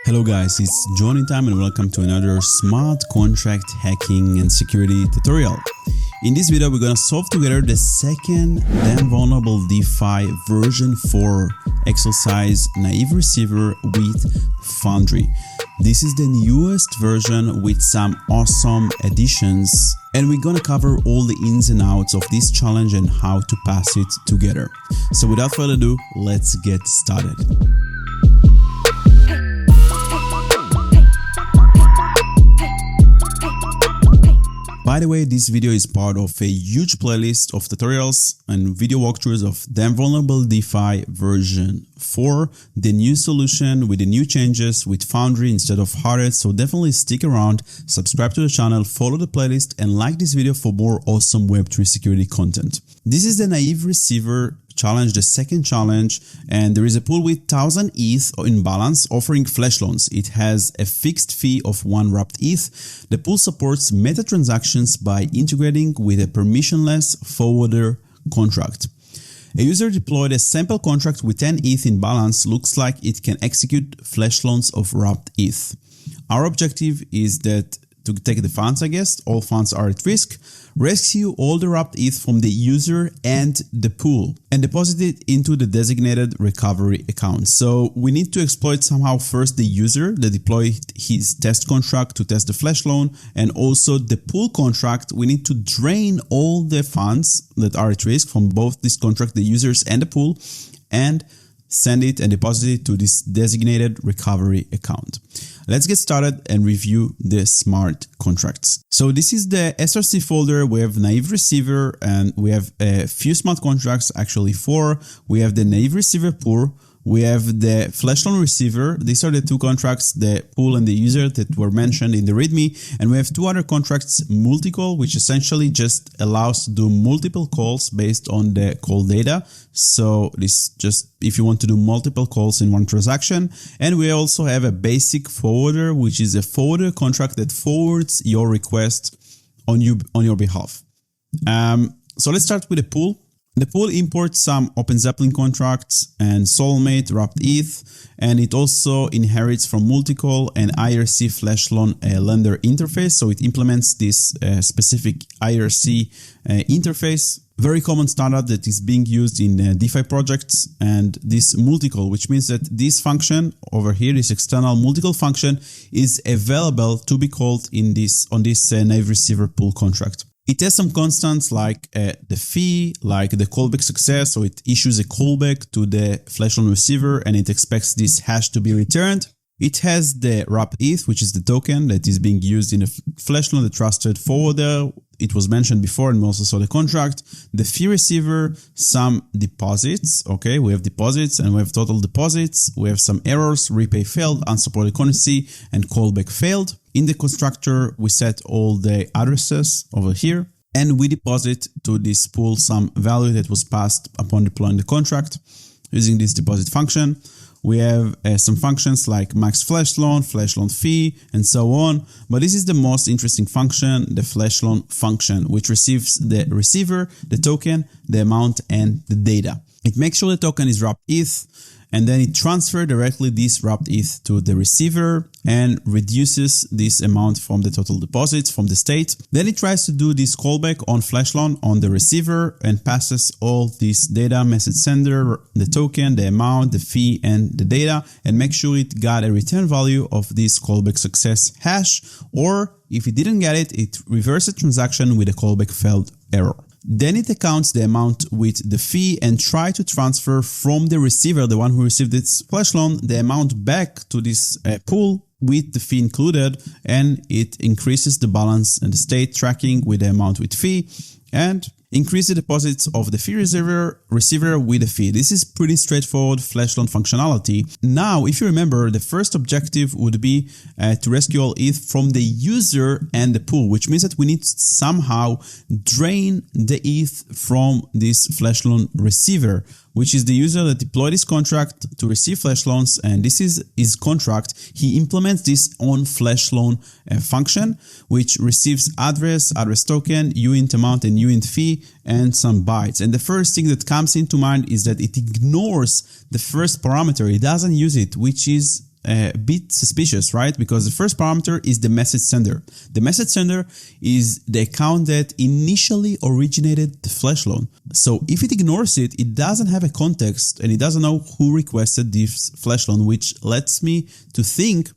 Hello guys, it's Johnny Time and welcome to another smart contract hacking and security tutorial. In this video, we're gonna solve together the second Damn Vulnerable DeFi version 4 exercise NaiveReceiver with Foundry. This is the newest version with some awesome additions, and we're gonna cover all the ins and outs of this challenge and how to pass it together. So without further ado, let's get started. By the way, this video is part of a huge playlist of tutorials and video walkthroughs of Damn Vulnerable DeFi version 4, the new solution with the new changes with Foundry instead of Harded. So definitely stick around, subscribe to the channel, follow the playlist, and like this video for more awesome Web3 security content. This is the NaiveReceiver challenge, the second challenge, and there is a pool with 1000 ETH in balance offering flash loans. It has a fixed fee of 1 wrapped ETH. The pool supports meta transactions by integrating with a permissionless forwarder contract. A user deployed a sample contract with 10 ETH in balance. Looks like it can execute flash loans of wrapped ETH. Our objective is that to take the funds, I guess, all funds are at risk, rescue all the wrapped ETH from the user and the pool, and deposit it into the designated recovery account. So we need to exploit somehow first the user that deployed his test contract to test the flash loan, and also the pool contract. We need to drain all the funds that are at risk from both this contract, the users and the pool, and send it and deposit it to this designated recovery account. Let's get started and review the smart contracts. So this is the SRC folder. We have NaiveReceiver and we have a few smart contracts, actually 4. We have the NaiveReceiverPool. We have the FlashLoanReceiver. These are the 2 contracts, the pool and the user, that were mentioned in the README. And we have 2 other contracts, multi-call, which essentially just allows to do multiple calls based on the call data. So this just if you want to do multiple calls in one transaction. And we also have a basic forwarder, which is a forwarder contract that forwards your request on your behalf. So let's start with the pool. The pool imports some OpenZeppelin contracts and Soulmate wrapped ETH, and it also inherits from Multicall and IRC Flash Loan lender interface. So it implements this specific IRC interface. Very common standard that is being used in DeFi projects, and this multicall, which means that this function over here, this external multicall function, is available to be called on this NaiveReceiverPool contract. It has some constants like the fee, like the callback success. So it issues a callback to the flash loan receiver and it expects this hash to be returned. It has the wrapped ETH, which is the token that is being used in a flash loan, the trusted forwarder. It was mentioned before, and we also saw the contract. The fee receiver, some deposits. Okay, we have deposits and we have total deposits. We have some errors, repay failed, unsupported currency, and callback failed. In the constructor, we set all the addresses over here, and we deposit to this pool some value that was passed upon deploying the contract using this deposit function. We have some functions like max flash loan fee, and so on. But this is the most interesting function, the flash loan function, which receives the receiver, the token, the amount, and the data. It makes sure the token is wrapped ETH, and then it transfers directly this wrapped ETH to the receiver and reduces this amount from the total deposits from the state. Then it tries to do this callback on flash loan on the receiver and passes all this data, message sender, the token, the amount, the fee, and the data, and make sure it got a return value of this callback success hash, or if it didn't get it, it reverses the transaction with a callback failed error. Then it accounts the amount with the fee and try to transfer from the receiver, the one who received its flash loan, the amount back to this pool with the fee included, and it increases the balance and the state tracking with the amount with fee, and increase the deposits of the fee receiver with the fee. This is pretty straightforward flash loan functionality. Now, if you remember, the first objective would be to rescue all ETH from the user and the pool, which means that we need to somehow drain the ETH from this flash loan receiver, which is the user that deployed this contract to receive flash loans, and this is his contract. He implements this on flash loan function, which receives address token, uint amount, and uint fee, and some bytes. And the first thing that comes into mind is that it ignores the first parameter. It doesn't use it, which is a bit suspicious, right? Because the first parameter is the message sender. The message sender is the account that initially originated the flash loan. So if it ignores it, it doesn't have a context and it doesn't know who requested this flash loan, which lets me to think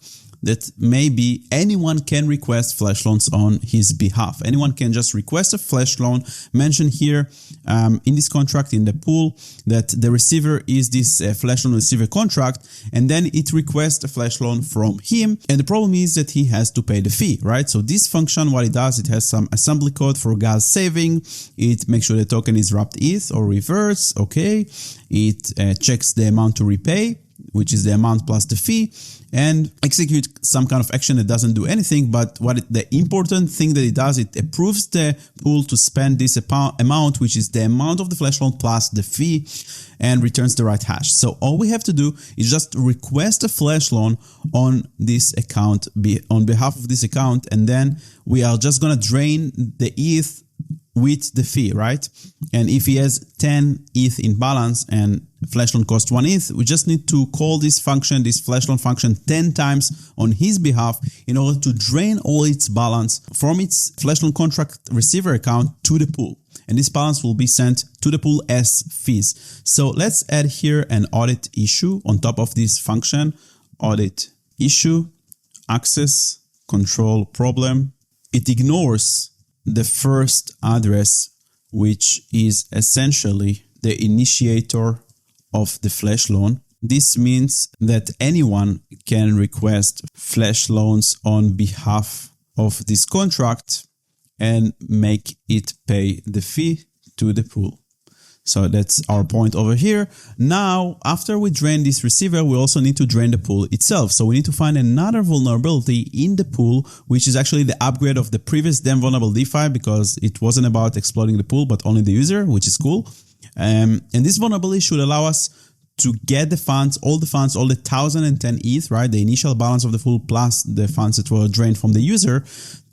that maybe anyone can request flash loans on his behalf. Anyone can just request a flash loan. Mention here in this contract in the pool that the receiver is this flash loan receiver contract, and then it requests a flash loan from him. And the problem is that he has to pay the fee, right? So this function, what it does, it has some assembly code for gas saving. It makes sure the token is wrapped ETH or reverse. Okay. It checks the amount to repay, which is the amount plus the fee, and execute some kind of action that doesn't do anything. But the important thing that it does, it approves the pool to spend this amount, which is the amount of the flash loan plus the fee, and returns the right hash. So all we have to do is just request a flash loan on this account, on behalf of this account, and then we are just going to drain the ETH with the fee, right? And if he has 10 ETH in balance and flash loan costs 1 ETH, we just need to call this function, this flash loan function 10 times on his behalf in order to drain all its balance from its flash loan contract receiver account to the pool. And this balance will be sent to the pool as fees. So let's add here an audit issue on top of this function. Audit issue, access control problem. It ignores the first address, which is essentially the initiator of the flash loan. This means that anyone can request flash loans on behalf of this contract and make it pay the fee to the pool. So that's our point over here. Now, after we drain this receiver, we also need to drain the pool itself. So we need to find another vulnerability in the pool, which is actually the upgrade of the previous Damn Vulnerable DeFi, because it wasn't about exploiting the pool, but only the user, which is cool. And this vulnerability should allow us to get the funds, all the 1,010 ETH, right? The initial balance of the pool plus the funds that were drained from the user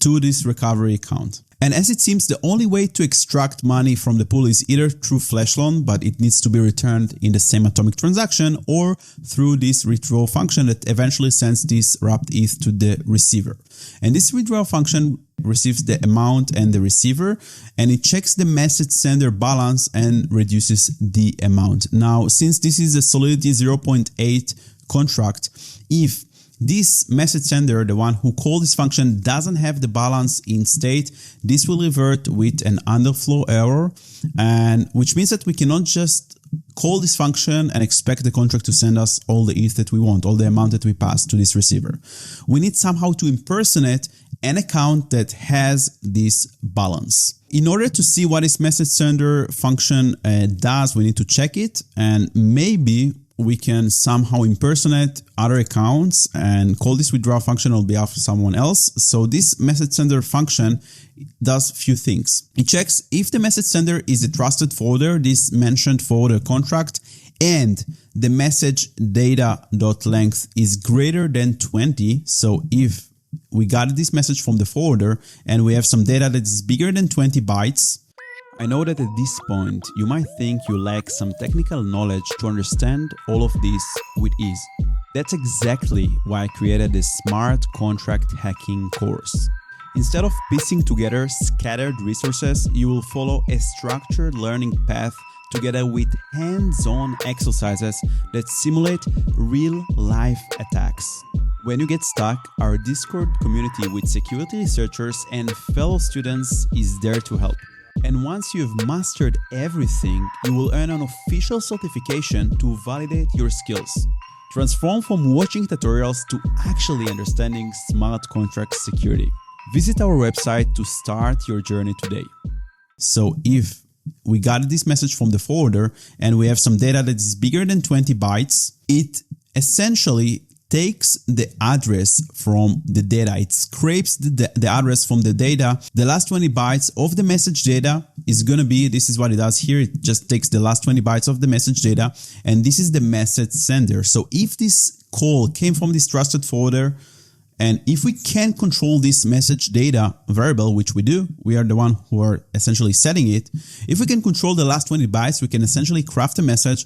to this recovery account. And as it seems, the only way to extract money from the pool is either through flash loan, but it needs to be returned in the same atomic transaction, or through this withdrawal function that eventually sends this wrapped ETH to the receiver. And this withdrawal function receives the amount and the receiver, and it checks the message sender balance and reduces the amount. Now, since this is a Solidity 0.8 contract, if this message sender, the one who called this function, doesn't have the balance in state, this will revert with an underflow error, and which means that we cannot just call this function and expect the contract to send us all the ETH that we want, all the amount that we pass to this receiver. We need somehow to impersonate an account that has this balance. In order to see what this message sender function does, we need to check it, and maybe we can somehow impersonate other accounts and call this withdrawal function on behalf of someone else. So this message sender function does a few things. It checks if the message sender is a trusted forwarder, this mentioned forwarder contract, and the message data.length is greater than 20. So if we got this message from the forwarder and we have some data that is bigger than 20 bytes, I know that at this point, you might think you lack some technical knowledge to understand all of this with ease. That's exactly why I created this smart contract hacking course. Instead of piecing together scattered resources, you will follow a structured learning path together with hands-on exercises that simulate real-life attacks. When you get stuck, our Discord community with security researchers and fellow students is there to help. And once you've mastered everything, you will earn an official certification to validate your skills. Transform from watching tutorials to actually understanding smart contract security. Visit our website to start your journey today. So if we got this message from the forwarder and we have some data that is bigger than 20 bytes, it essentially takes the address from the data. It scrapes the address from the data. The last 20 bytes of the message data is going to be, this is what it does here. It just takes the last 20 bytes of the message data, and this is the message sender. So if this call came from this trusted forwarder, and if we can control this message data variable, which we do, we are the one who are essentially setting it. If we can control the last 20 bytes, we can essentially craft a message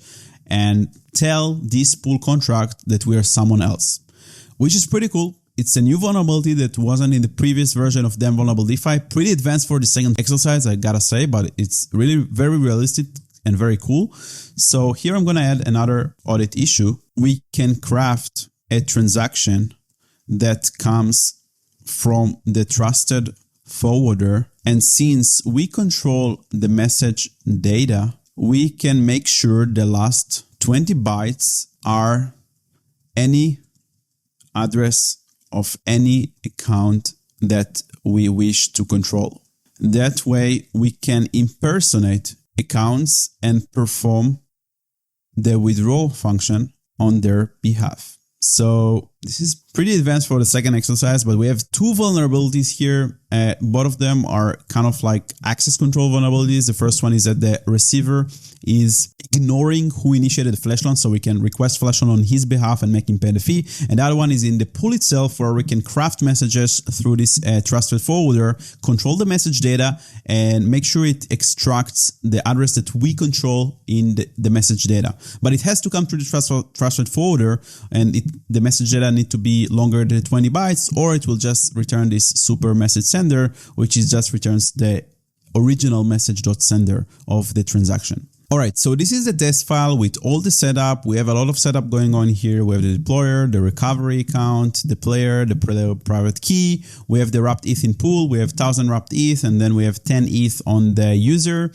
and tell this pool contract that we are someone else. which is pretty cool. It's a new vulnerability that wasn't in the previous version of Damn Vulnerable DeFi. Pretty advanced for the second exercise, I gotta say, but it's really very realistic and very cool. So here I'm gonna add another audit issue. We can craft a transaction that comes from the trusted forwarder. And since we control the message data, we can make sure the last 20 bytes are any address of any account that we wish to control. That way we can impersonate accounts and perform the withdraw function on their behalf. So this is pretty advanced for the second exercise, but we have two vulnerabilities here. Both of them are kind of like access control vulnerabilities. The first one is that the receiver is ignoring who initiated the flash loan, so we can request flash loan on his behalf and make him pay the fee. And the other one is in the pool itself, where we can craft messages through this trusted forwarder, control the message data, and make sure it extracts the address that we control in the message data. But it has to come through the trusted forwarder, and the message data need to be longer than 20 bytes, or it will just return this super message sender, which is just returns the original message.sender of the transaction. All right, so this is the test file with all the setup. We have a lot of setup going on here. We have the deployer, the recovery account, the player, the private key. We have the wrapped ETH in pool. We have 1000 wrapped ETH, and then we have 10 ETH on the user.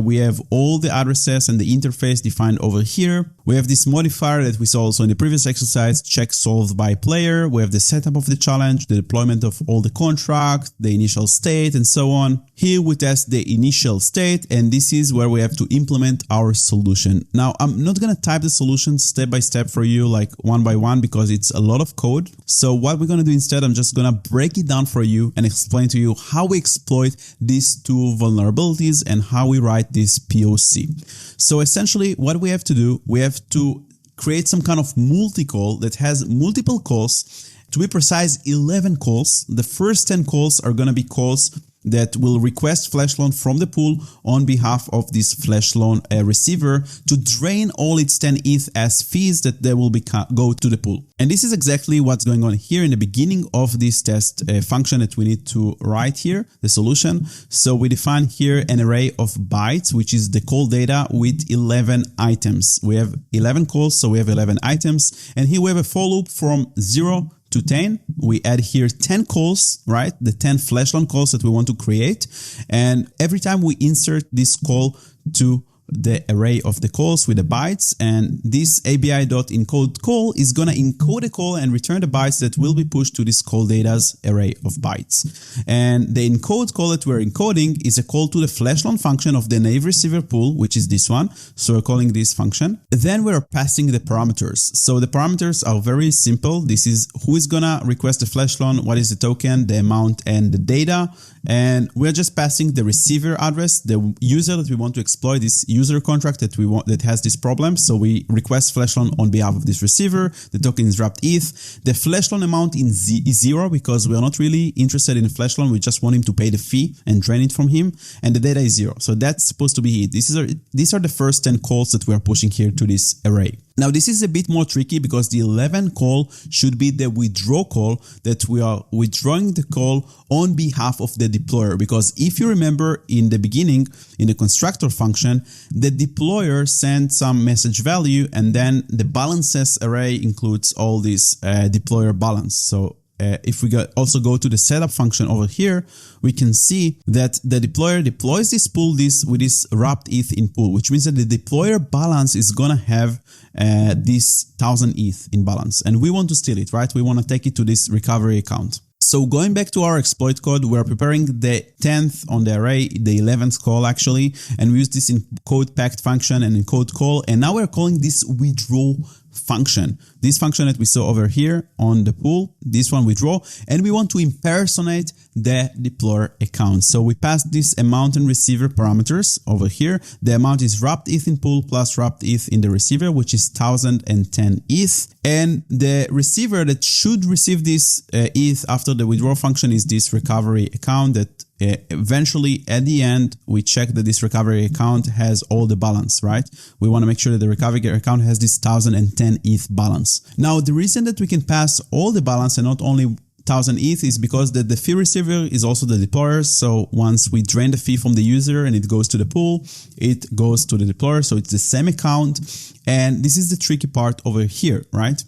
We have all the addresses and the interface defined over here. We have this modifier that we saw also in the previous exercise, check solved by player. We have the setup of the challenge, the deployment of all the contract, the initial state, and so on. Here we test the initial state, and this is where we have to implement our solution. Now, I'm not going to type the solution step by step for you, like one by one, because it's a lot of code. So what we're going to do instead, I'm just going to break it down for you and explain to you how we exploit these two vulnerabilities and how we write this POC. So essentially what we have to do, we have to create some kind of multi-call that has multiple calls. To be precise, 11 calls. The first 10 calls are going to be calls that will request flash loan from the pool on behalf of this flash loan receiver to drain all its 10 ETH as fees that they will go to the pool. And this is exactly what's going on here in the beginning of this test function that we need to write here, the solution. So we define here an array of bytes, which is the call data with 11 items. We have 11 calls, so we have 11 items. And here we have a for loop from 0 to 10. We add here 10 calls, right? The 10 flash loan calls that we want to create. And every time we insert this call to the array of the calls with the bytes, and this ABI.encode call is going to encode a call and return the bytes that will be pushed to this call data's array of bytes. And the encode call that we're encoding is a call to the flash loan function of the NaiveReceiverPool, which is this one. So we're calling this function. Then we're passing the parameters. So the parameters are very simple. This is who is going to request the flash loan, what is the token, the amount, and the data. And we're just passing the receiver address, the user that we want to exploit, this user contract that we want that has this problem. So we request flash loan on behalf of this receiver. The token is wrapped ETH. The flash loan amount is 0 because we are not really interested in the flash loan. We just want him to pay the fee and drain it from him. And the data is 0. So that's supposed to be it. These are the first 10 calls that we are pushing here to this array. Now, this is a bit more tricky because the 11 call should be the withdraw call, that we are withdrawing the call on behalf of the deployer. Because if you remember in the beginning, in the constructor function, the deployer sent some message value, and then the balances array includes all this deployer balance. So if we also go to the setup function over here, we can see that the deployer deploys this pool with this wrapped ETH in pool, which means that the deployer balance is going to have this 1000 ETH in balance. And we want to steal it, right? We want to take it to this recovery account. So going back to our exploit code, we're preparing the 10th on the array, the 11th call actually, and we use this encode packed function and encode call. And now we're calling this withdraw function. This function that we saw over here on the pool, this one withdraw, and we want to impersonate the deployer account. So we pass this amount and receiver parameters over here. The amount is wrapped ETH in pool plus wrapped ETH in the receiver, which is 1010 ETH. And the receiver that should receive this ETH after the withdraw function is this recovery account that eventually at the end, we check that this recovery account has all the balance, right? We want to make sure that the recovery account has this 1010 ETH balance. Now, the reason that we can pass all the balance and not only 1000 ETH is because the fee receiver is also the deployer. So once we drain the fee from the user and it goes to the pool, it goes to the deployer. So it's the same account. And this is the tricky part over here, right?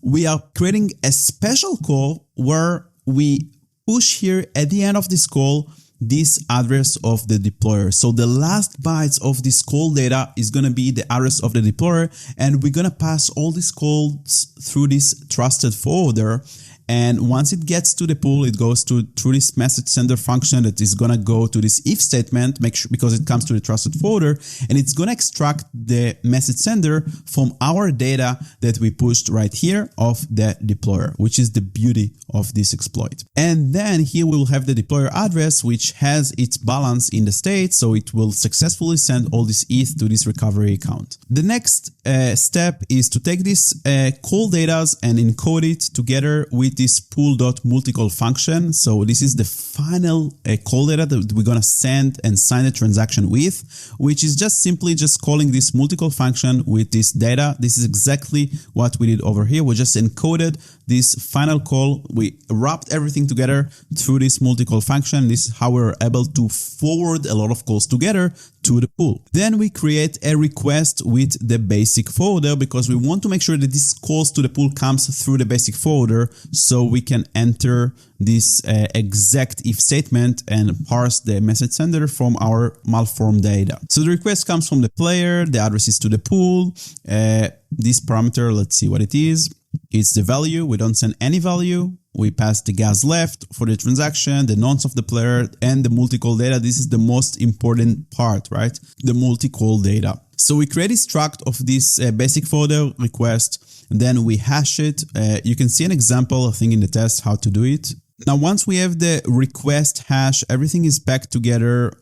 We are creating a special call where we push here at the end of this call this address of the deployer. So the last bytes of this call data is going to be the address of the deployer, and we're going to pass all these calls through this trusted forwarder. And once it gets to the pool, it goes through this message sender function that is going to go to this if statement, because it comes to the trusted forwarder, and it's going to extract the message sender from our data that we pushed right here of the deployer, which is the beauty of this exploit. And then here we will have the deployer address, which has its balance in the state, so it will successfully send all this ETH to this recovery account. The next step is to take this call data and encode it together with this pool.multicall function. So this is the final call data that we're going to send and sign a transaction with, which is just simply calling this multicall function with this data. This is exactly what we did over here. We just encoded this final call. We wrapped everything together through this multicall function. This is how we're able to forward a lot of calls together to the pool. Then we create a request with the basic forwarder because we want to make sure that this calls to the pool comes through the basic forwarder, so we can enter this exact if statement and parse the message sender from our malformed data. So the request comes from the player, the address is to the pool. This parameter, let's see what it is. It's the value. We don't send any value. We pass the gas left for the transaction, the nonce of the player, and the multi-call data. This is the most important part, right? The multi-call data. So we create a struct of this basic forwarder request, and then we hash it. You can see an example, I think, in the test how to do it. Now, once we have the request hash, everything is packed together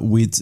with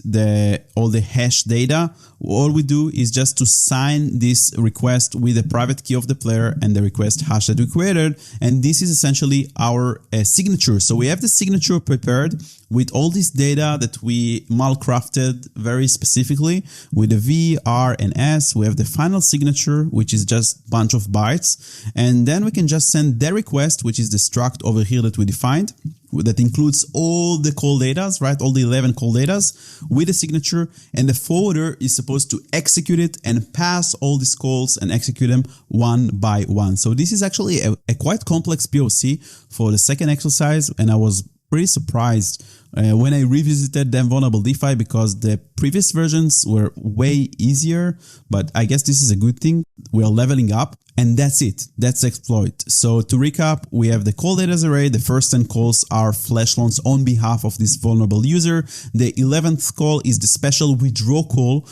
all the hash data. All we do is just to sign this request with the private key of the player and the request hash that we created. And this is essentially our signature. So we have the signature prepared with all this data that we malcrafted very specifically with the V, R, and S. We have the final signature, which is just a bunch of bytes. And then we can just send the request, which is the struct over here that we defined, that includes all the call data, right? All the 11 call data with the signature, and the forwarder is supposed to execute it and pass all these calls and execute them one by one. So this is actually a quite complex POC for the second exercise, and I was pretty surprised when I revisited Damn Vulnerable DeFi because the previous versions were way easier, but I guess this is a good thing. We are leveling up, and that's it. That's the exploit. So to recap, we have the call data array. The first 10 calls are flash loans on behalf of this vulnerable user. The 11th call is the special withdraw call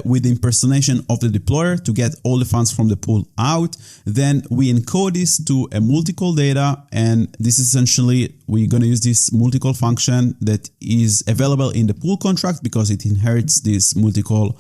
with the impersonation of the deployer to get all the funds from the pool out. Then we encode this to a multi-call data, and this is essentially, we're going to use this multi-call function that is available in the pool contract because it inherits this multi-call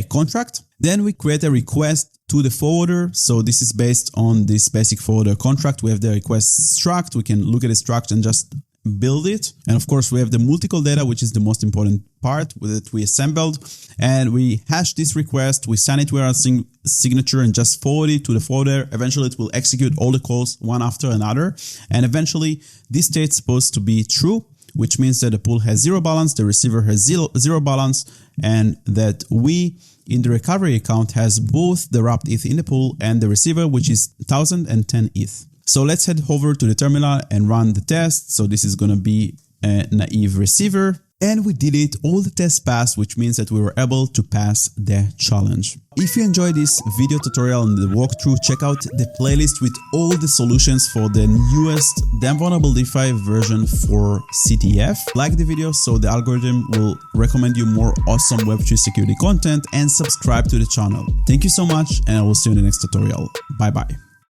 contract. Then we create a request to the forwarder. So this is based on this basic forwarder contract. We have the request struct. We can look at the struct and just build it. And of course, we have the multi-call data, which is the most important part that we assembled. And we hash this request, we sign it with our signature and just forward it to the forwarder. Eventually, it will execute all the calls one after another. And eventually, this state is supposed to be true, which means that the pool has zero balance, the receiver has zero balance, and that we in the recovery account has both the wrapped ETH in the pool and the receiver, which is 1010 ETH. So let's head over to the terminal and run the test. So this is going to be a NaiveReceiver. And we did it, all the tests passed, which means that we were able to pass the challenge. If you enjoyed this video tutorial and the walkthrough, check out the playlist with all the solutions for the newest Damn Vulnerable DeFi version for CTF. Like the video so the algorithm will recommend you more awesome Web3 security content, and subscribe to the channel. Thank you so much, and I will see you in the next tutorial. Bye bye.